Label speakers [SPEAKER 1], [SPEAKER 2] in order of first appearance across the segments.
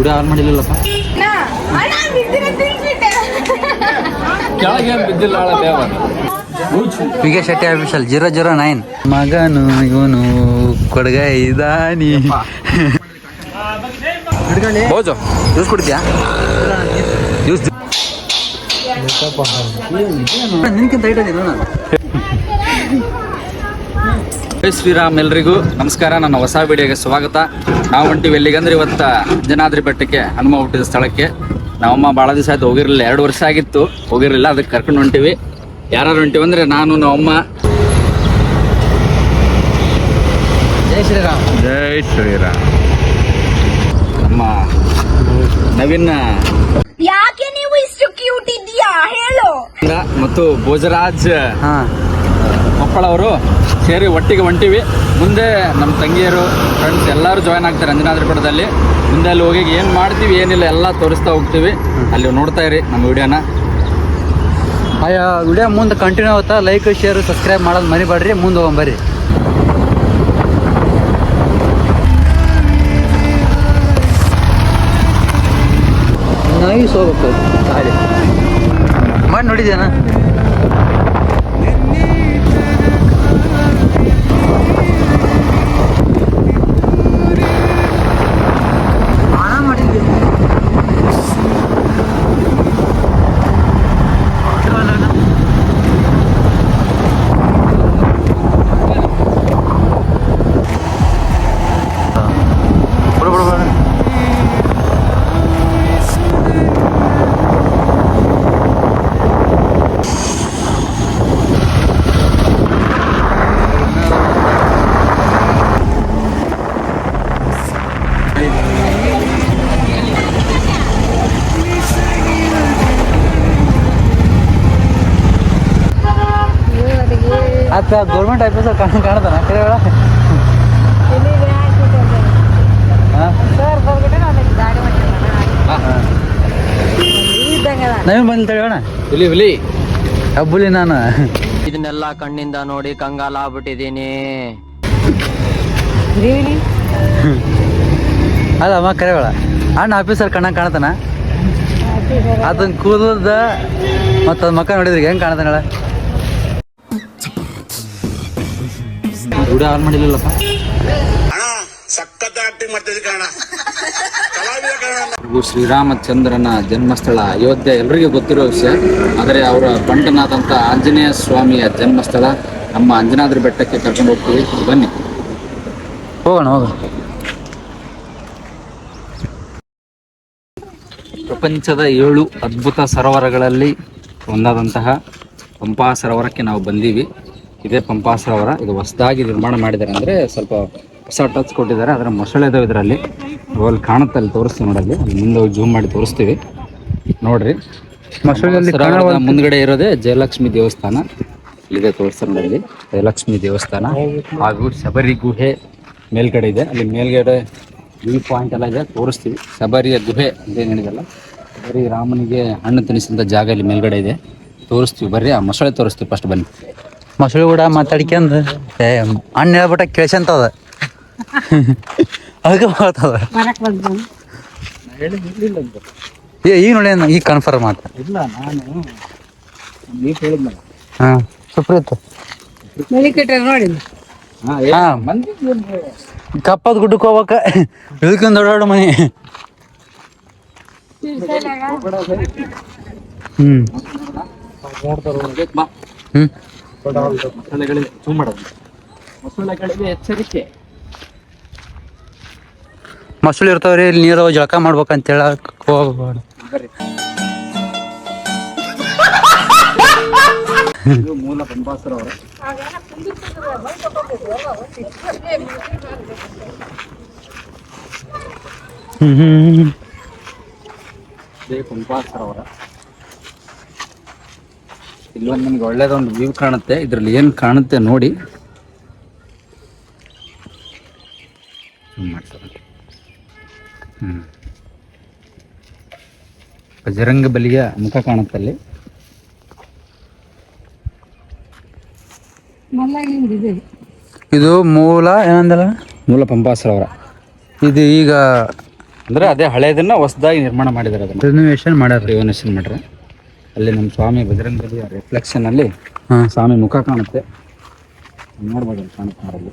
[SPEAKER 1] Video on ಮಾಡಿಲ್ಲಪ್ಪ. ಕೆಳಗೆ ಬಿದ್ದಿಲ್ಲ PK Shetty official 009 ಮಗನು ಇವನು ಕೊಡಗ ಇದಾನಿ. ಬೋಜು ಜ್ಯೂಸ್ ಕುಡಿದ್ಯಾ? ಜ್ಯೂಸ್ ನಿನ್ಕಿಂತ ಇಟ್ಟಿದ್ದೀನಿ ನಾನು. ಜೈ ಶ್ರೀರಾಮ್, ಎಲ್ರಿಗೂ ನಮಸ್ಕಾರ. ನನ್ನ ಹೊಸ ವಿಡಿಯೋಗೆ ಸ್ವಾಗತ. ನಾವು ಹೊಂಟಿವಿ ಎಲ್ಲಿಗಂದ್ರೆ ಇವತ್ತು ಅಂಜನಾದ್ರಿ ಬೆಟ್ಟಕ್ಕೆ, ಹನುಮ ಹುಟ್ಟಿದ ಸ್ಥಳಕ್ಕೆ. ನಾವಮ್ಮ ಭಾಳ ದಿವಸ ಆಯ್ತು ಹೋಗಿರಲಿಲ್ಲ, 2 ವರ್ಷ ಆಗಿತ್ತು ಹೋಗಿರಲಿಲ್ಲ. ಅದಕ್ಕೆ ಕರ್ಕೊಂಡು ಹೊಂಟಿವಿ. ಯಾರು ಹೊಂಟಿವಿ ಅಂದರೆ ನಾನು, ನಮ್ಮಮ್ಮ. ಜೈ ಶ್ರೀರಾಮ್.
[SPEAKER 2] ಜೈ ಶ್ರೀರಾಮ್.
[SPEAKER 1] ನಮ್ಮ ನವೀನ್
[SPEAKER 3] ಯಾಕೆ ನೀವು ಇಷ್ಟು ಕ್ಯೂಟ್ ಇದೆಯಾ ಹೇಳು
[SPEAKER 1] ಮತ್ತು ಭೋಜರಾಜ್ ಕೊಪ್ಪಳ ಅವರು ಸೇರಿ ಒಟ್ಟಿಗೆ ಹೊಂಟಿವಿ. ಮುಂದೆ ನಮ್ಮ ತಂಗಿಯರು, ಫ್ರೆಂಡ್ಸ್ ಎಲ್ಲರೂ ಜಾಯ್ನ್ ಆಗ್ತಾರೆ ಅಂಜನಾದ್ರಿ ಬೆಟ್ಟದಲ್ಲಿ. ಮುಂದೆ ಅಲ್ಲಿ ಹೋಗಿ ಏನು ಮಾಡ್ತೀವಿ ಏನಿಲ್ಲ ಎಲ್ಲ ತೋರಿಸ್ತಾ ಹೋಗ್ತೀವಿ. ಅಲ್ಲಿ ನೋಡ್ತಾ ಇರಿ ನಮ್ಮ ವಿಡಿಯೋನ. ವಿಡಿಯೋ ಮುಂದೆ ಕಂಟಿನ್ಯೂ ಆಗುತ್ತಾ. ಲೈಕ್, ಶೇರ್, ಸಬ್ಸ್ಕ್ರೈಬ್ ಮಾಡೋದು ಮರಿಬೇಡ್ರಿ. ಮುಂದೆ ಹೋಗ್ಬರ್ರಿ. ನೈಸ್ ಹೋಗ್ಬೇಕು ಗಾಡಿ ಮಾಡಿ ನೋಡಿದ್ಯಾನ. ಆತ ಗೌರ್ಮೆಂಟ್ ಆಫೀಸರ್ ಕಾಣ್ತಾನ ಕಡೆ ಹೇಳ. ನವೀನ್ ಬಂದು ತಡೆಯೋಣ. ಹುಲಿ ಹುಲಿ ಹಬ್ಬುಲಿ ನಾನು.
[SPEAKER 4] ಇದನ್ನೆಲ್ಲ ಕಣ್ಣಿಂದ ನೋಡಿ ಕಂಗಾಲ ಆಗ್ಬಿಟ್ಟಿದೀನಿ.
[SPEAKER 1] ಅಲ್ಲಮ್ಮ ಕರೆಯೋಳ. ಅಣ್ಣ ಆಫೀಸರ್ ಕಣ್ಣಂಗೆ ಕಾಣ್ತಾನ. ಅದನ್ನ ಕೂದಲ್ದ ಮತ್ತು ಅದ್ ಮಕ್ಕ ನೋಡಿದ್ರಿ ಹೆಂಗೆ ಕಾಣ್ತಾನ ಹೇಳ. ವಿಡಿಯೋ ಆನ್ ಮಾಡಿಲ್ಲಪ್ಪ. ಶ್ರೀರಾಮಚಂದ್ರನ ಜನ್ಮಸ್ಥಳ ಅಯೋಧ್ಯೆ ಎಲ್ರಿಗೂ ಗೊತ್ತಿರೋ ವಿಷಯ. ಆದರೆ ಅವರ ಬಂಟನಾಥ್ ಅಂತ ಆಂಜನೇಯ ಸ್ವಾಮಿಯ ಜನ್ಮಸ್ಥಳ. ನಮ್ಮ ಅಂಜನಾದ್ರಿ ಬೆಟ್ಟಕ್ಕೆ ಕರ್ಕೊಂಡು ಹೋಗ್ತೀವಿ, ಬನ್ನಿ ಹೋಗೋಣ. ಪ್ರಪಂಚದ 7 ಅದ್ಭುತ ಸರೋವರಗಳಲ್ಲಿ ಒಂದಾದಂತಹ ಪಂಪಾ ಸರೋವರಕ್ಕೆ ನಾವು ಬಂದೀವಿ. ಇದೇ ಪಂಪಾ ಸರೋವರ. ಇದು ಹೊಸದಾಗಿ ನಿರ್ಮಾಣ ಮಾಡಿದ್ದಾರೆ, ಅಂದರೆ ಸ್ವಲ್ಪ ಹೊಸ ಟಚ್ ಕೊಟ್ಟಿದ್ದಾರೆ. ಅದರ ಮೊಸಳೆ ಇದಾವೆ ಇದರಲ್ಲಿ. ಅಲ್ಲಿ ಕಾಣುತ್ತೆ, ಅಲ್ಲಿ ತೋರಿಸ್ತೀವಿ ನೋಡಲ್ಲಿ. ಅಲ್ಲಿ ಮುಂದೆ ಜೂಮ್ ಮಾಡಿ ತೋರಿಸ್ತೀವಿ ನೋಡ್ರಿ. ಸರೋವರದ ಮುಂದ್ಗಡೆ ಇರೋದೇ ಜಯಲಕ್ಷ್ಮಿ ದೇವಸ್ಥಾನ. ಇಲ್ಲಿದೆ ತೋರಿಸ್ತಾರೆ ನೋಡಲ್ಲಿ, ಜಯಲಕ್ಷ್ಮಿ ದೇವಸ್ಥಾನ. ಹಾಗೂ ಶಬರಿ ಗುಹೆ ಮೇಲ್ಗಡೆ ಇದೆ. ಅಲ್ಲಿ ಮೇಲ್ಗಡೆ ವ್ಯೂ ಪಾಯಿಂಟ್ ಎಲ್ಲ ಇದೆ, ತೋರಿಸ್ತೀವಿ. ಶಬರಿಯ ಗುಹೆ ಅಂತೇನು ಹೇಳಿದಲ್ಲ, ಶಬರಿ ರಾಮನಿಗೆ ಹಣ್ಣು ತಿನ್ನಿಸಿದಂಥ ಜಾಗ ಇಲ್ಲಿ ಮೇಲ್ಗಡೆ ಇದೆ, ತೋರಿಸ್ತೀವಿ. ಬರ್ರಿ ಆ ಮೊಸಳೆ ತೋರಿಸ್ತೀವಿ ಫಸ್ಟ್, ಬನ್ನಿ. ಮೊಸಳೆ ಕೂಡ ಮಾತಾಡ್ಕೊಂಡು ಹಣ್ಣು ಹೇಳ್ಬಿಟ್ಟ ಕೇಳ್ಸಂತದ. ಅದಕ್ಕೆ ಮಾಡ್ತದ ಈಗ ನೋಡಿ. ಈಗ ಕನ್ಫರ್ಮ್ ಆತ ಇಲ್ಲ. ನಾನು ಹಾಂ ಸುಪ್ರೀತ್
[SPEAKER 3] ನೋಡಿ.
[SPEAKER 1] ಕಪ್ಪದ ಗುಡ್ಡಕ್ಕೆ ಹೋಗ್ಬೇಕ. ಇದಕ್ಕೊಂದು ದೊಡ್ಡ ಮನೆ. ಮೊಸಳೆಗಳಿಗೆ ಎಚ್ಚರಿಕೆ. ಮೊಸಳೆ ಇರ್ತಾವ್ರಿ ಇಲ್ಲಿ, ನೀರು ಜಳಕ ಮಾಡ್ಬೇಕಂತ ಹೇಳಕ್ ಹೋಗ್ಬೇಡ. ಮೂಲ ಪಂಪಾ ಸರೋವರ. ಪಂಪಾ ಸರೋವರ. ಇಲ್ಲೊಂದು ನಿಮ್ಗೆ ಒಳ್ಳೇದೊಂದು ವ್ಯೂ ಕಾಣುತ್ತೆ. ಇದರಲ್ಲಿ ಏನು ಕಾಣುತ್ತೆ ನೋಡಿ. ಬಜರಂಗ ಬಲಿಯ ಮುಖ ಕಾಣುತ್ತಲ್ಲಿ. ಇದು ಮೂಲ ಏನಂದಲ್ಲ, ಮೂಲ ಪಂಪಾ ಸರೋವರ. ಇದು ಈಗ ಅಂದರೆ ಅದೇ ಹಳೇದನ್ನ ಹೊಸದಾಗಿ ನಿರ್ಮಾಣ ಮಾಡಿದ್ದಾರೆ, ಅದನ್ನು
[SPEAKER 2] ರಿನೋವೇಷನ್ ಮಾಡ್ಯಾರ.
[SPEAKER 1] ರಿನೋವೇಷನ್ ಮಾಡ್ರೆ. ಅಲ್ಲಿ ನಮ್ಮ ಸ್ವಾಮಿ ಬಜರಂಗ ಬಲಿಯ ರಿಫ್ಲೆಕ್ಷನಲ್ಲಿ
[SPEAKER 2] ಹಾಂ,
[SPEAKER 1] ಸ್ವಾಮಿ ಮುಖ ಕಾಣುತ್ತೆ, ನೋಡ್ಬೋದು ಕಾಣುತ್ತೆ.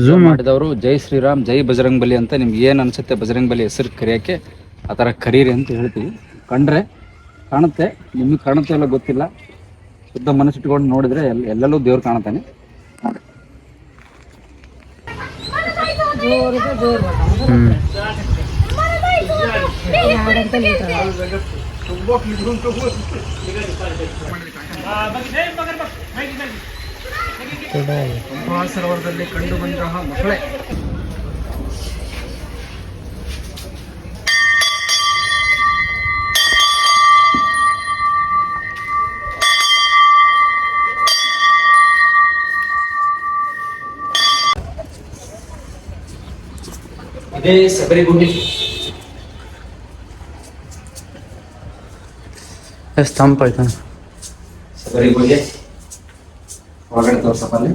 [SPEAKER 2] ಝೂಮ್
[SPEAKER 1] ಮಾಡಿದವರು ಜೈ ಶ್ರೀರಾಮ್ ಜೈ ಬಜರಂಗ್ ಬಲಿ ಅಂತ. ನಿಮ್ಗೆ ಏನು ಅನ್ಸುತ್ತೆ ಬಜರಂಗ್ ಬಲಿ ಹೆಸರು ಕರೆಯೋಕ್ಕೆ ಆ ಥರ ಕರೀರಿ ಅಂತ ಹೇಳ್ತೀವಿ. ಕಂಡ್ರೆ ಕಾಣುತ್ತೆ, ನಿಮಗೆ ಕಾಣುತ್ತೆ ಎಲ್ಲ ಗೊತ್ತಿಲ್ಲ, ಶುದ್ಧ ಮನಸ್ಸಿಟ್ಕೊಂಡು ನೋಡಿದ್ರೆ ಎಲ್ಲೆಲ್ಲೂ ದೇವ್ರು ಕಾಣುತ್ತಾನೆ. ಸರೋವರದಲ್ಲಿ ಕಂಡು ಬಂತಹ ಮಕ್ಕಳೇ ಇದೇ ಶಬರಿಗುಂಡಿ.
[SPEAKER 2] ಎಷ್ಟು ತಂಪ ಆಯ್ತು.
[SPEAKER 1] ಶಬರಿಗುಂಡಿ ಹೊರಗಡೆ ತೋರ್ಸಪ್ಪಲ್ಲಿ.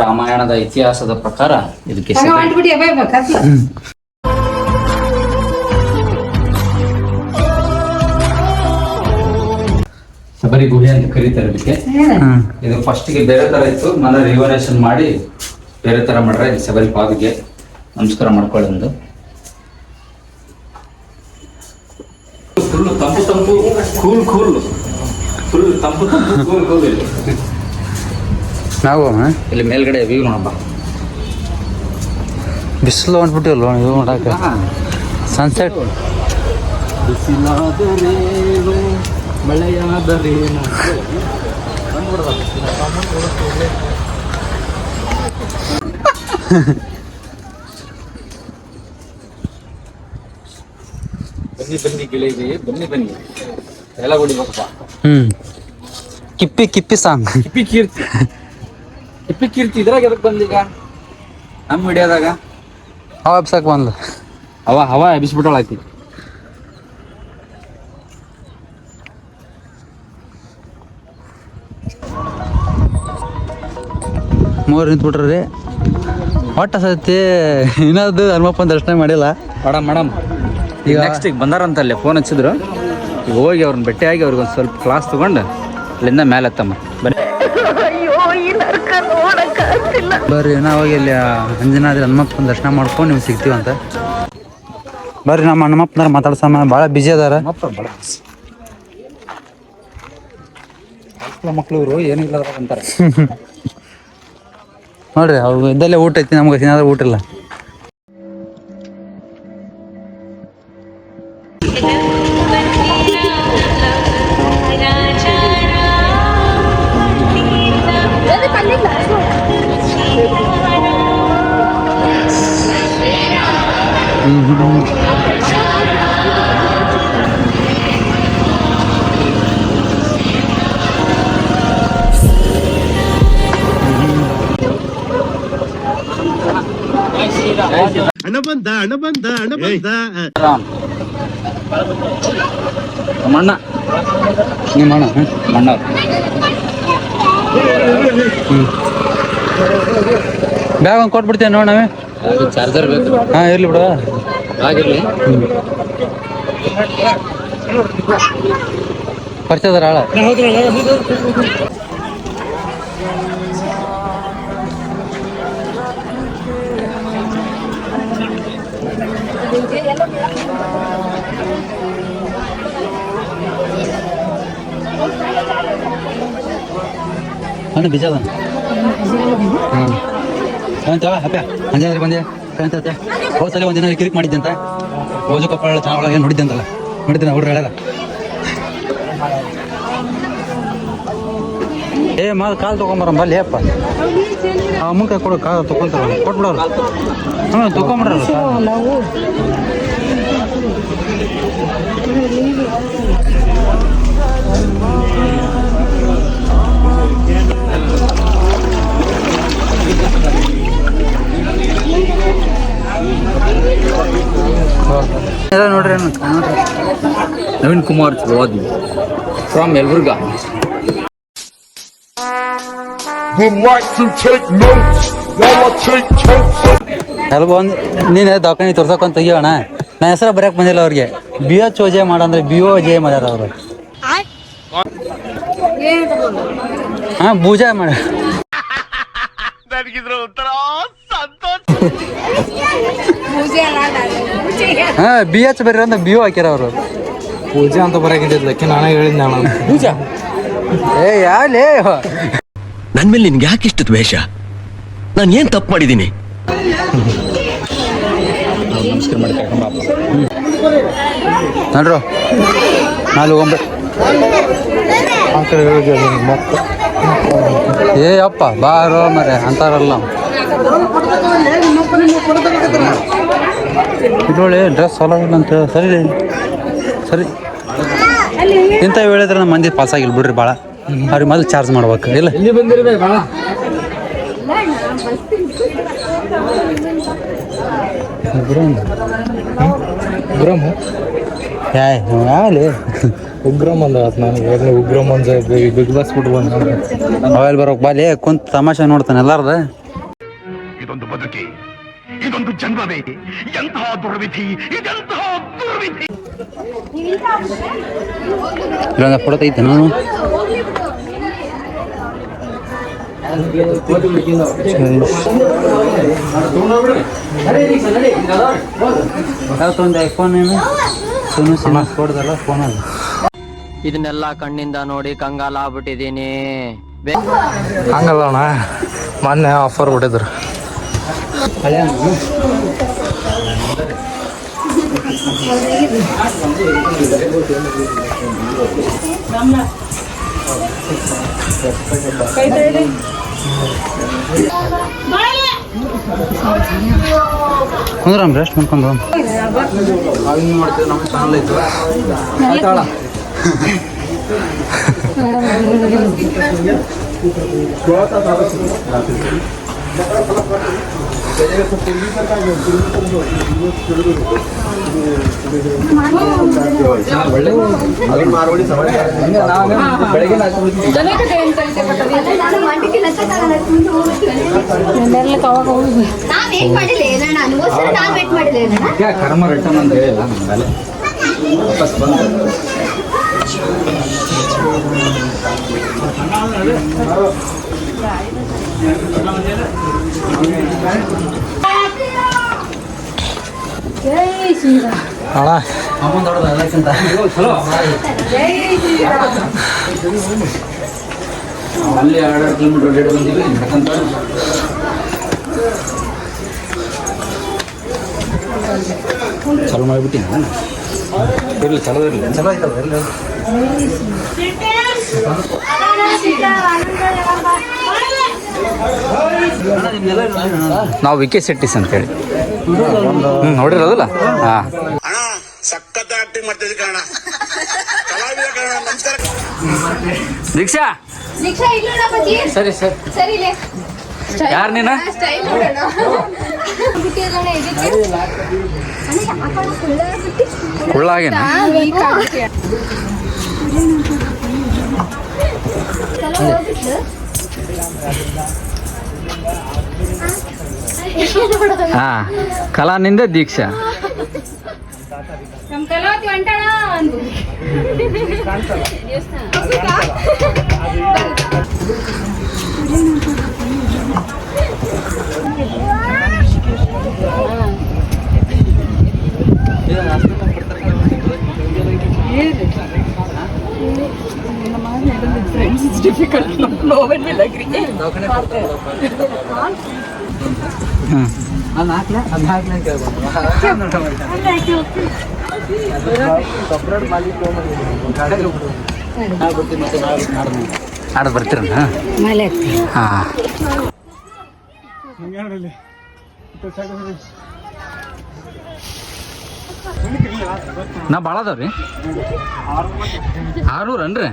[SPEAKER 1] ರಾಮಾಯಣದ ಇತಿಹಾಸದ ಪ್ರಕಾರ ಇದಕ್ಕೆ ಶಬರಿ ಗುಹೆ ಅಂತ ಕರೀತಾರೆ ಇದಕ್ಕೆ. ಇದು ಫಸ್ಟ್ಗೆ ಬೇರೆ ತರ ಇತ್ತು, ಮನೆ ರಿವರೇಷನ್ ಮಾಡಿ ಬೇರೆ ತರ ಮಾಡ್ರೆ. ಇದು ಶಬರಿ ಪಾದಿಗೆ ನಮಸ್ಕಾರ ಮಾಡ್ಕೊಳ್ಳಿ. ಒಂದು ಫುಲ್ ತಂಪು ತಂಪು ಕೂಲ್ ಕೂಲ್, ಫುಲ್ ತಂಪು ತಂಪು ಕೂಲ್ ಕೂಲ್.
[SPEAKER 2] ನಾವು
[SPEAKER 1] ಇಲ್ಲಿ ಮೇಲ್ಗಡೆ ವ್ಯೂ ನೋಡಪ್ಪ,
[SPEAKER 2] ಬಿಸಿಲು ಅಂದ್ಬಿಟ್ಟಿವಲ್ಲ ಇದು ನೋಡಕ್ಕೆ. ಸನ್ಸೆಟ್
[SPEAKER 1] ಬಿಸಿಲಾದರೇನು ಮಳೆಯಾದರೇನು ಬನ್ನಿ ಬನ್ನಿ ಗಿಳಿಗೆ ಬನ್ನಿ ಬನ್ನಿ ಎಲ್ಲ ಹೊಡಿಬೇಕಪ್ಪ.
[SPEAKER 2] ಕಿಪ್ಪಿ ಕಿಪ್ಪಿ ಸಾಂಗ್.
[SPEAKER 1] ಕಿಪ್ಪಿ ಕೀರ್ತಿ, ಕಿಪ್ಪಿ ಕೀರ್ತಿ ಇದ್ರಾಗ ಎದಕ್ ಬಂದೀಗ ನಮ್ಮ ವಿಡಿಯೋದಾಗ?
[SPEAKER 2] ಹವಾ ಎಬ್ಸಕ್ ಬಂದು
[SPEAKER 1] ಹವಾ ಎಬ್ಬಿಸ್ಬಿಟ್ಟೋಳಾಯ್ತಿ.
[SPEAKER 2] ಮೂರು ನಿಂತ್ಬಿಟ್ರಿ. ಒಟ್ಟ ಸತಿ ಇನ್ನದು ಹನುಮಪ್ಪನ ದರ್ಶನ ಮಾಡಿಲ್ಲ
[SPEAKER 1] ಮೇಡಮ್. ಈಗ ನೆಕ್ಸ್ಟ್ ಈಗ ಬಂದಾರಂತಲ್ಲೇ ಫೋನ್ ಹಚ್ಚಿದ್ರು. ಈಗ ಹೋಗಿ ಅವ್ರನ್ನ ಭೇಟಿಯಾಗಿ ಅವ್ರಿಗೊಂದು ಸ್ವಲ್ಪ ಕ್ಲಾಸ್ ತಗೊಂಡು ಅಲ್ಲಿಂದ ಮೇಲೆ ಹತ್ತಮ್ಮ ಬನ್ನಿ.
[SPEAKER 2] ಬರ್ರಿ ನಾವಾಗಿ ಇಲ್ಲಿ ಅಂಜನಾದ್ರಿ ಹನುಮಪ್ಪನ ದರ್ಶನ ಮಾಡ್ಕೊಂಡು ನೀವು ಸಿಗ್ತೀವಂತ. ಬರ್ರಿ ನಮ್ಮ ಹನುಮಪ್ಪನಾರ ಮಾತಾಡ್ಸಮ್ಮ, ಭಾಳ ಬಿಜಿ ಅದಾರ.
[SPEAKER 1] ಮಕ್ಕಳು ಇವರು ಏನಿಲ್ಲ ಅಂತಾರೆ.
[SPEAKER 2] ನೋಡ್ರಿ ಅವ್ರು ಇದ್ದಲ್ಲೇ ಊಟ ಐತಿ, ನಮ್ಗೆ ಏನಾದ್ರೂ ಊಟ ಇಲ್ಲ.
[SPEAKER 1] ಮಣ್ಣ
[SPEAKER 2] ನಿಮ್ಮ ಅಣ್ಣ
[SPEAKER 1] ಮಣ್ಣ
[SPEAKER 2] ಬ್ಯಾಗ್ ಒಂದು ಕೊಟ್ಬಿಡ್ತೇವೆ ನೋಡಿ ನಾವೇ.
[SPEAKER 1] ಚಾರ್ಜರ್ ಬೇಕು.
[SPEAKER 2] ಹಾಂ ಇರ್ಲಿ ಬಿಡುವ,
[SPEAKER 1] ಆಗಿರ್ಲಿ.
[SPEAKER 2] ಪರಿಚಯದಾರ ಆಳ. ಅಣ್ಣ ಬೀಜ ಅದ. ಹಾಂ ಅಂತವ ಹಪ್ಪ ಅಂಜಾದ್ರಿ ಬಂದೆ ಅಂತ ಹೋದ ಸಲ ಒಂದಿನ ಕಿರಿಕ್ ಮಾಡಿದ್ದೆ ಅಂತ. ಓಜು ಕೊಪ್ಪಳ ಚಾಣ ಒಳಗೆ ನೋಡಿದ್ದೆ ಅಂತಲ್ಲ, ನೋಡಿದ್ದೆ ಹುಡ್ರು ಹೇಳಲ್ಲ. ಏ ಮಾಲ್ ಕಾಲು ತೊಗೊಂಬರಮ್ಮ ಬಲ್ಲಿ ಅಪ್ಪ. ಅಮ್ಮನ ಕೊಡು, ಕಾಲು ತೊಗೊಂತಾರ ಕೊಟ್ಬಿಡೋರು. ಹಾಂ ತೊಗೊಂಬಿಡ್ರಲ್ಲ. ನೋಡ್ರಿ
[SPEAKER 1] Naveen Kumar Chalavadi from Yelburga.
[SPEAKER 5] would like to take notes while I take totes of
[SPEAKER 2] ಎಲ್ಬ ಒಂದು ನೀನು ದವಾಖಾನೆ ತೋರ್ಸಕೊಂತ ತೆಗಿಯೋಣ ನಾ ಹೆಸರು ಬರೆಯಕ್ಕೆ ಬಂದಿಲ್ಲ ಅವ್ರಿಗೆ BHOJ ಮಾಡಂದ್ರೆ BOJ ಮಾಡ್ಯಾರ ಅವರು ಹಾಂ ಪೂಜಾ ಮಾಡ ಹಾಂ BH ಬರ್ರಿ ಅಂತ BO ಹಾಕ್ಯಾರ ಅವರು
[SPEAKER 6] ಪೂಜೆ ಅಂತ ಬರಕಿದ್ದಕ್ಕೆ ನಾನೇ ಹೇಳಿದ್ದೆ ನಾನು
[SPEAKER 2] ಪೂಜಾ ಏ ಯಾಲೇ
[SPEAKER 7] ನನ್ ಮೇಲೆ ನಿನ್ಗೆ ಯಾಕೆ ಇಷ್ಟು ದ್ವೇಷ? ನಾನು ಏನ್ ತಪ್ಪು ಮಾಡಿದ್ದೀನಿ?
[SPEAKER 1] ನಮಸ್ಕಾರ ಮಾಡಿ ಕರ್ಕೊಂಬ
[SPEAKER 2] ನೋಡ್ರು ನಾಳೆ ಹೋಗ್ಬೇಕು
[SPEAKER 6] ಆ ಕಡೆ ಹೇಳಿದ್ದೆ ಮತ್ತೆ
[SPEAKER 2] ಏ ಅಪ್ಪ ಬಾರೋ ಮರೆ ಅಂತಾರಲ್ಲ ಇದ್ರೊಳ್ಳೆ ಡ್ರೆಸ್ ಹೊಲಿಲ್ಲ ಅಂತ ಸರಿ ಸರಿ ಇಂಥ ಹೇಳಿದ್ರೆ ನಮ್ಮ ಮಂದಿ ಪಾಸ್ ಆಗಿಲ್ಲ ಬಿಡ್ರಿ ಭಾಳ ಅವ್ರಿಗೆ ಮೊದಲು ಚಾರ್ಜ್ ಮಾಡ್ಬೇಕು ಇಲ್ಲ
[SPEAKER 1] ಇಲ್ಲಿ ಬಂದಿರ್ಬೇಕು ಭಾಳ
[SPEAKER 6] ಉಗ್ರಮ್
[SPEAKER 2] ಯಾವಲ್ಲಿ
[SPEAKER 6] ಉಗ್ರಮ್ ಅಂದ ನನಗೆ ಉಗ್ರಮ್ ಅಂದ ಬಿಗ್ ಬಾಸ್ ಬಿಟ್ಟು ಬಂದ
[SPEAKER 2] ಅವೆಲ್ಲ ಬರೋಕ್ ಬಾಲಿ ಕುಂತ ತಮಾಷೆ ನೋಡ್ತಾನೆ ಎಲ್ಲಾರ್ದ
[SPEAKER 7] ಇದೊಂದು ಬದುಕಿ, ಇದೊಂದು ಜನ್ಮವೇ, ಎಂತಹ ದುರ್ವಿಧಿ, ಇದೆಂತಹ ದುರ್ವಿಧಿ.
[SPEAKER 2] ಇಲ್ಲೊಂದು ಫೋಟೋ ತೆಗಿತೆ ನಾನು ಯಾವತ್ತೊಂದು ಐಫೋನ್ ಏನು ಸುನು ಸಿನಿಮಾ ಕೊಡ್ದಲ್ಲ ಫೋನ್ ಅದು
[SPEAKER 4] ಇದನ್ನೆಲ್ಲ ಕಣ್ಣಿಂದ ನೋಡಿ ಕಂಗಾಲಾಗ್ಬಿಟ್ಟಿದೀನಿ.
[SPEAKER 6] ಹಂಗಲ್ಲ ಅಣ್ಣ ಮೊನ್ನೆ ಆಫರ್ ಬಿಟ್ಟಿದ್ರು
[SPEAKER 2] ಹಳೆ ಕುಂದ್ರಮ್ ರೆಸ್ಟ್ ಮಾಡ್ಕೊಂಡು ಮಾಡ್ತೀವಿ ನಮ್ಮ ಚಾನಲ್ ಐತು ಆಯ್ತಾಳ
[SPEAKER 3] ನಾವೇನ್ ಮಾಡಿಲ್ಲ ಏನಣ್ಣ ಅನ್ಗೋಸ್ಕರ ನಾನ್ ವೇಟ್ ಮಾಡಿಲ್ಲ ಏನಣ್ಣ
[SPEAKER 1] ಕರ್ಮ ರಿಟರ್ನ್ ಅಂತ ಹೇಳಿಲ್ಲ ನಮ್ಮ ಮೇಲೆ ವಾಪಸ್ ಬಂದು
[SPEAKER 6] ಅಣ್ಣ
[SPEAKER 2] ಅಮ್ಮನ್ ದೊಡ್ಡದ ಅದಕ್ಕಿಂತ
[SPEAKER 1] ಚಲೋ ಅಲ್ಲಿ 2 ಕಿಲೋಮೀಟರ್ ಡೇಟ್ ಬಂದಿವಿ ಯಾಕಂತ ಚಲೋ ಮಾಡಿಬಿಟ್ಟಿನ ಇರಲಿ ಚಲೋ ಇರಲಿ
[SPEAKER 2] ಚಲೋ ಆಯ್ತಲ್ಲ ಎಲ್ಲ
[SPEAKER 1] ನಾವು ವಿಕೆ ಸೆಟ್ಟಿಸ್ ಅಂತೇಳಿ ನೋಡಿರೋದಲ್ಲ ಹಾಂ
[SPEAKER 5] ಅಣ್ಣ ಸಖತ್ ಆಕ್ಟಿಂಗ್ ಮಾಡ್ತಿದ್ದೆ ಕಣ ಕಲಾವಿದ ಕಣ ನಮಸ್ಕಾರ
[SPEAKER 1] ದೀಕ್ಷಾ
[SPEAKER 3] ದೀಕ್ಷಾ ಇಲ್ಲ ಬಜ್ಜಿ
[SPEAKER 1] ಸರಿ ಸರಿ
[SPEAKER 3] ಸರಿ ಲೇ
[SPEAKER 1] ಯಾರು ನೀನು
[SPEAKER 3] ಸ್ಟೈಲ್ ನೋಡೋಣ ಬಿಟ್ಟಿರೋಣ ಇದಕ್ಕೆ ಅಣ್ಣ ಯಾಕಣ್ಣ ಕುಳ್ಳ ಬಿಟ್ಟಿ
[SPEAKER 1] ಕುಳ್ಳಾಗೇನ
[SPEAKER 3] ಚಲೋ ಹೋಗಿತ್ತು
[SPEAKER 1] ಹಾಂ ಕಲಾನಿಂದ ದೀಕ್ಷಾ
[SPEAKER 3] ನಮ್ ಕಲಾವತಿ ಹೊಂಟಾಣ ಅಂದು
[SPEAKER 2] ಅದು ಹಾಕ್ಲೆ ಅದು ಹಾಕ್ಲೆ ಅಂತ
[SPEAKER 1] ಆಡ ಬರ್ತೀರ ಹಾಂ ನಾ ಭಾಳ ಅದಾವ್ರಿ 600 ಅನ್ರಿ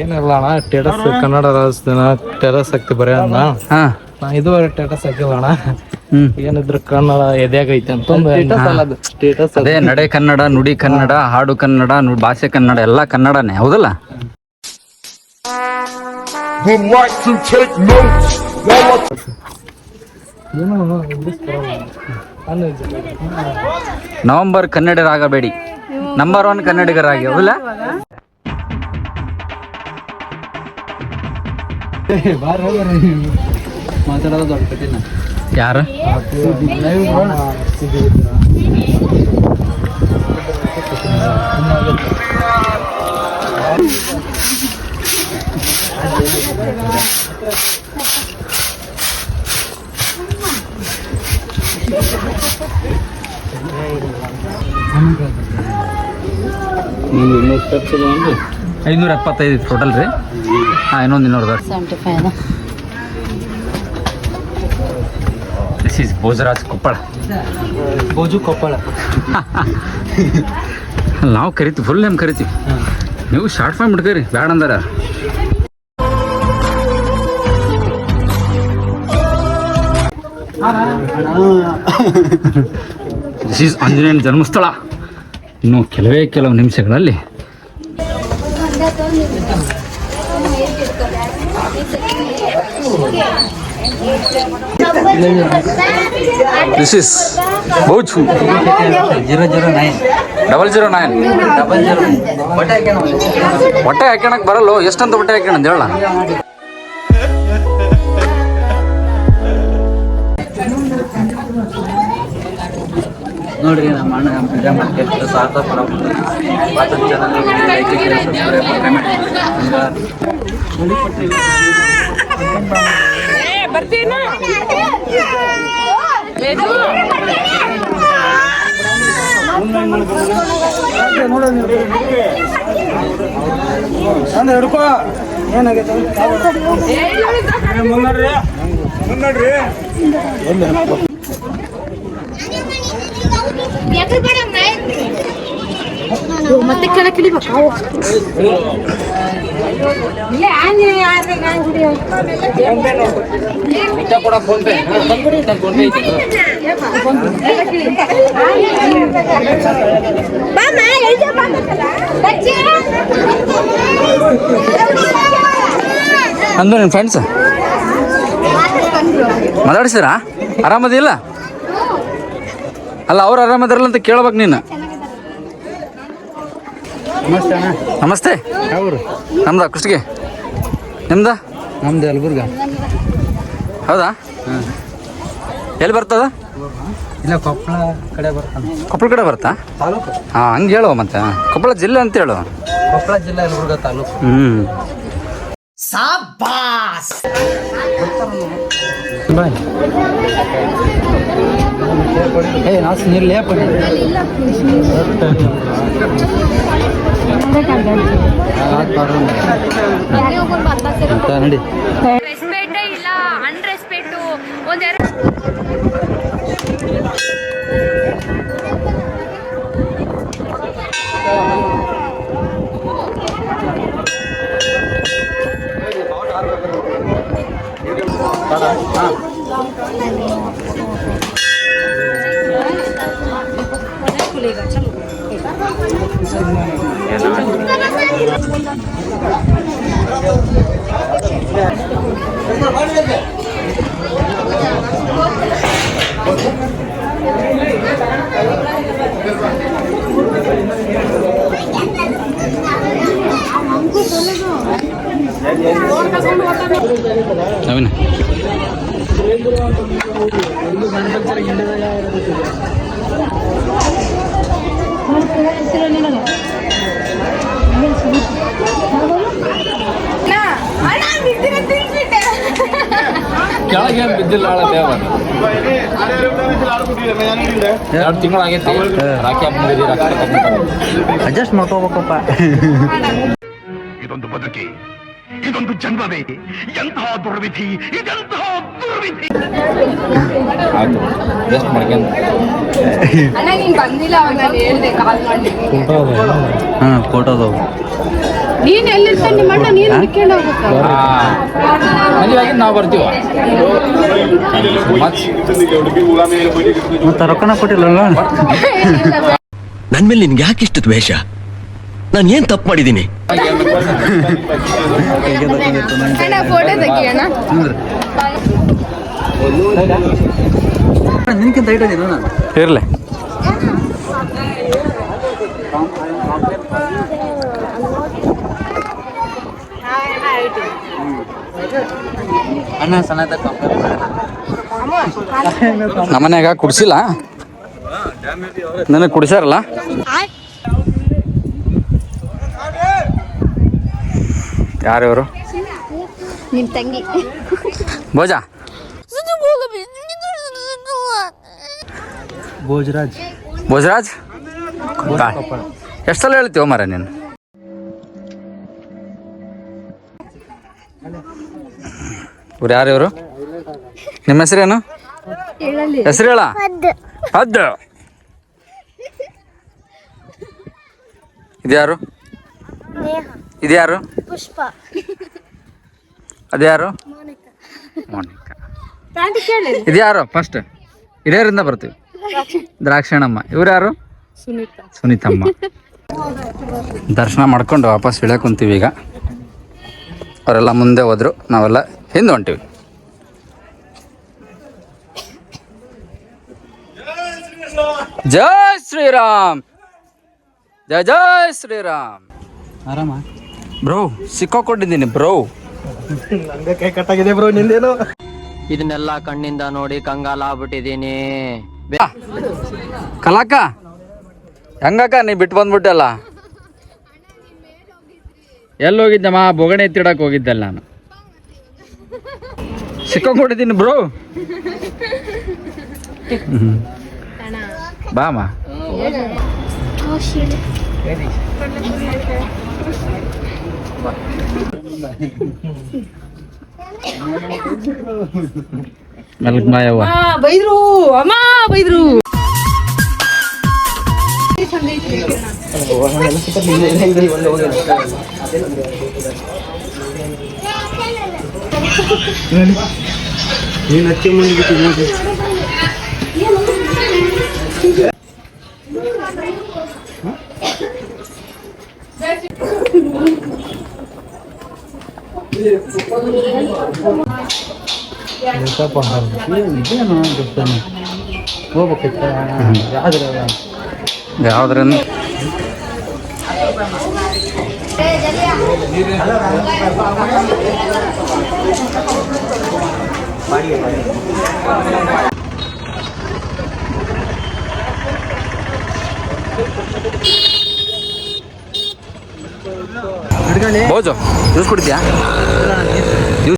[SPEAKER 6] ಏನಿಲ್ಲ ಅಣ್ಣ ಟೆರಸ್ ಕನ್ನಡ ರಾಜ್ಯದ ಟೆರಸ್ ಹಾಕ್ತಿ ಬರೀ ಅನ್ನ
[SPEAKER 1] ಹಾಂ
[SPEAKER 6] ಇದುವರೆ ಸ್ಟೇಟಸ್ ಹಾಕಿಲ್ಲ ಅಣ್ಣ.
[SPEAKER 1] ಹ್ಮ್
[SPEAKER 6] ಏನಿದ್ರು ಕನ್ನಡ ಎದೆಯಾಗೈತೆ ಅಂತಂದು ಸ್ಟೇಟಸ್
[SPEAKER 1] ಅದೇ ನಡೆ ಕನ್ನಡ, ನುಡಿ ಕನ್ನಡ, ಹಾಡು ಕನ್ನಡ, ಭಾಷೆ ಕನ್ನಡ, ಎಲ್ಲ ಕನ್ನಡನೇ ಹೌದಲ್ಲ. ನವೆಂಬರ್ ಕನ್ನಡಿಗರಾಗಬೇಡಿ, ನಂಬರ್ 1 ಕನ್ನಡಿಗರಾಗಿ ಹೌದಲ್ಲ.
[SPEAKER 2] ಮಾತಾಡೋದು ದೊಡ್ಡ ಕಠಿಣ.
[SPEAKER 1] ಯಾರು $575 ಟೋಟಲ್ ರೀ. ಹಾಂ, ಇನ್ನೊಂದು 200. This is Bhojraj Koppal.
[SPEAKER 2] ಬೋಜು ಕೊಪ್ಪಳ.
[SPEAKER 1] ನಾವು ಕರಿತೀವಿ, ಫುಲ್ ನೇಮ್ ಕರಿತೀವಿ. ನೀವು ಶಾರ್ಟ್ ಫಾರ್ಮ್ ಹಿಡ್ಕರಿ ಬ್ಯಾಡ ಅಂದಾರ. ದಿಸ್ ಈಸ್ ಆಂಜನೇಯನ ಜನ್ಮಸ್ಥಳ. ಇನ್ನು ಕೆಲವು ನಿಮಿಷಗಳಲ್ಲಿ ದಿಸ್ ಇಸ್ ಬಹುಚು 009 ಹೊಟ್ಟೆ ಹಾಕ್ಯಣಕ್ ಬರಲ್ಲ. ಎಷ್ಟಂತ ಹೊಟ್ಟೆ ಹಾಕ್ಯಣ ಅಂತ ಹೇಳ.
[SPEAKER 2] ನೋಡ್ರಿ ನಮ್ಮ ಅಣ್ಣ ಪೂಜಾ ಮಾರ್ಕೆಟ್ ಸಾರ್ಥಪುರ
[SPEAKER 3] ಮತ್ತೆ ಕೆಳಗೆ ಇಳಿಬೇಕು.
[SPEAKER 1] ಅಂದು ನಿನ್ನ ಫ್ರೆಂಡ್ಸ್ ಮಾತಾಡ್ಸಿರಾ? ಆರಾಮದಿಲ್ಲ? ಅಲ್ಲ, ಅವ್ರು ಆರಾಮದಿರಲ್ಲ ಅಂತ ಕೇಳ್ಬೇಕು ನೀನು. ನಮಸ್ತೆ. ನಮ್ದ ಕುಷ್ಟಗಿ. ನಿಮ್ದ?
[SPEAKER 2] ನಮ್ದು ಯಲಬುರ್ಗ.
[SPEAKER 1] ಹೌದಾ? ಎಲ್ಲಿ ಬರ್ತದ?
[SPEAKER 2] ಇಲ್ಲ, ಕೊಪ್ಪಳ ಕಡೆ ಬರ್ತಾನೆ.
[SPEAKER 1] ಕೊಪ್ಪಳ ಕಡೆ ಬರ್ತಾ?
[SPEAKER 2] ತಾಲೂಕು.
[SPEAKER 1] ಹಾಂ, ಹಂಗೆ ಹೇಳುವ ಮತ್ತೆ. ಕೊಪ್ಪಳ ಜಿಲ್ಲೆ ಅಂತ ಹೇಳು.
[SPEAKER 2] ಕೊಪ್ಪಳ ಜಿಲ್ಲೆ, ಯಲಬುರ್ಗ ತಾಲೂಕು. ನಾವು ನೀರು ಲೇಪ ನಡಿ.
[SPEAKER 3] ರೆಸ್ಪೆಕ್ಟೇ ಇಲ್ಲ, ಅನ್ರೆಸ್ಪೆಕ್ಟು ಒಂದೆರಡು.
[SPEAKER 1] ನವೀನ ಕೆಳಗೆ ಬಿದ್ದಿಲ್ಲ. 2 ತಿಂಗಳಾಗೈತಿ. ರಾಖಿ ಹಬ್ಬ
[SPEAKER 2] ಅಡ್ಜಸ್ಟ್ ಮಾಡ್ಕೋಬೇಕಪ್ಪ.
[SPEAKER 5] ಇದೊಂದು ಬದುಕಿ, ಇದೊಂದು ಜನ್ಮವೇ, ಎಂತಹ ದುರ್ವಿಧಿ, ಇದೆಂತಹ ದುರ್ವಿಧಿ.
[SPEAKER 1] ಆಯ್ತು, ಜಸ್ಟ್ ಮಾಡ್ಕೊಂಡು.
[SPEAKER 3] ಅಣ್ಣ ನೀನ್ ಬಂದಿಲ್ಲ, ಅವಾಗ ನಾನು ಹೇಳ್ದೆ ಕಾಲ್ ಮಾಡಿ.
[SPEAKER 2] ಹಾಂ, ಫೋಟೋದವು
[SPEAKER 8] ನೀನ್ ಎಲ್ಲಿರ್ತಾನೆ ನಿಮ್ಮ ಅಣ್ಣ ನೀನ್ ಹುಡ್ಕೊಂಡು ಹೋಗ್ಬೇಕು.
[SPEAKER 1] ಮದುವೆಯಾಗಿ ನಾವು ಬರ್ತೀವ.
[SPEAKER 2] ಮತ್ತೆ ರೊಕ್ಕನ ಕೊಟ್ಟಿಲ್ಲಲ್ಲ.
[SPEAKER 7] ನನ್ ಮೇಲೆ ನಿನ್ಗೆ ಯಾಕೆ ಇಷ್ಟು ದ್ವೇಷ? ನಾನು ಏನ್ ತಪ್ಪು ಮಾಡಿದ್ದೀನಿ?
[SPEAKER 8] ಅಣ್ಣ ಫೋಟೋ ತೆಗಿ ಅಣ್ಣ.
[SPEAKER 2] ನಿನ್ಕಿಂತ ಹೈಟ್ ಇದೀನಿ ನಾನು.
[SPEAKER 1] ಇರ್ಲಿ.
[SPEAKER 2] ಅಣ್ಣ ಸಣ್ಣದ
[SPEAKER 1] ನಮ್ಮನ್ಯಾಗ ಕುಡ್ಸಿಲ್ಲ, ನನಗೆ ಕುಡಿಸಾರಲ್ಲ. ಯಾರಿವರು?
[SPEAKER 3] ನಿಮ್ ತಂಗಿ
[SPEAKER 1] ಭೋಜ
[SPEAKER 2] ಭೋಜರಾಜ್.
[SPEAKER 1] ಭೋಜರಾಜ್ ಎಷ್ಟು ಸಲ ಹೇಳ್ತೀವ ಮರ ನೀನು? ಇವ್ರು ಯಾರು ಇವರು? ನಿಮ್ಮ ಹೆಸರೇನು? ಹೆಸರು ಹೇಳ. ಹದ್ದು. ಇದ್ಯಾರು? ಇದ್ಯಾರು?
[SPEAKER 3] ಪುಷ್ಪ.
[SPEAKER 1] ಅದ್ಯಾರು? ಮೋನಿಕಾ. ಇದ್ಯಾರು? ಫಸ್ಟ್ ಹಿರಿಯರಿಂದ ಬರ್ತೀವಿ. ದ್ರಾಕ್ಷಣಮ್ಮ. ಇವ್ರು ಯಾರು? ಸುನೀತಮ್ಮ. ದರ್ಶನ ಮಾಡ್ಕೊಂಡು ವಾಪಸ್ ಇಳಿಯಕ್ಕೆ ಕುಂತೀವಿ ಈಗ. ಅವರೆಲ್ಲ ಮುಂದೆ ಹೋದ್ರು, ನಾವೆಲ್ಲ ಹಿಂದೆ ಹೊಂಟಿವಿ. ಜೈ ಶ್ರೀರಾಮ್, ಜೈ ಜೈ ಶ್ರೀರಾಮ್.
[SPEAKER 2] ಆರಾಮ
[SPEAKER 1] ಬ್ರೋ, ಸಿಕ್ಕಾಕೊಂಡಿದ್ದೀನಿ ಬ್ರೋ.
[SPEAKER 6] ಕೈ ಕಟ್ಟಾಗಿದೆ ಬ್ರೋ, ನಿಂದೇನು?
[SPEAKER 4] ಇದನ್ನೆಲ್ಲ ಕಣ್ಣಿಂದ ನೋಡಿ ಕಂಗಾಲಾಗ್ಬಿಟ್ಟಿದೀನಿ.
[SPEAKER 1] ಕಲಾಕ ಹೆಂಗಕ್ಕ ನೀ ಬಿಟ್ಟು ಬಂದ್ಬಿಟ್ಟಲ್ಲ? ಎಲ್ಲಿ ಹೋಗಿದ್ದಮ್ಮ? ಬೊಗಣೆ ಎತ್ತಿಡಕ್ಕೆ ಹೋಗಿದ್ದಲ್ಲ ನಾನು. ಸಿಕ್ಕಾಕೊಂಡಿದ್ದೀನಿ ಬ್ರೋ. ಬಾಮ. ಮೆಲ್ಕ್ ಬಾಯವ್ವ.
[SPEAKER 8] ಬೈದ್ರು ಅಮ್ಮ ಬೈದ್ರು.
[SPEAKER 6] ನೀನು ಹಚ್ಚಿ ಮುಂದೆ ಬಿಟ್ಟಿದ್ದೀನಿ.
[SPEAKER 1] ಯಾವ್ದ್ರಿಂದ? ಭೋಜು ಜ್ಯೂಸ್ ಕುಡಿದ್ಯಾ?